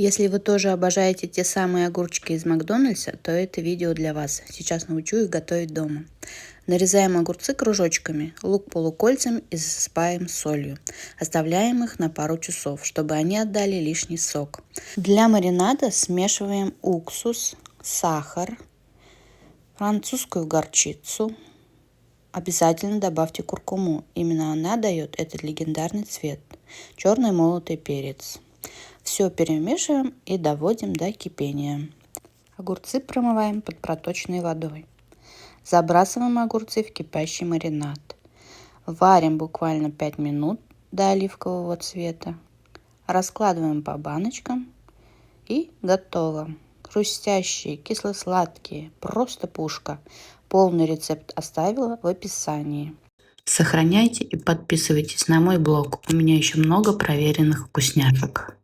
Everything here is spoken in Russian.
Если вы тоже обожаете те самые огурчики из Макдональдса, то это видео для вас. Сейчас научу их готовить дома. Нарезаем огурцы кружочками, лук полукольцами и засыпаем солью. Оставляем их на пару часов, чтобы они отдали лишний сок. Для маринада смешиваем уксус, сахар, французскую горчицу. Обязательно добавьте куркуму, именно она дает этот легендарный цвет. Черный молотый перец. Все перемешиваем и доводим до кипения. Огурцы промываем под проточной водой. Забрасываем огурцы в кипящий маринад. Варим буквально 5 минут до оливкового цвета. Раскладываем по баночкам и готово. Хрустящие, кисло-сладкие, просто пушка. Полный рецепт оставила в описании. Сохраняйте и подписывайтесь на мой блог. У меня еще много проверенных вкусняшек.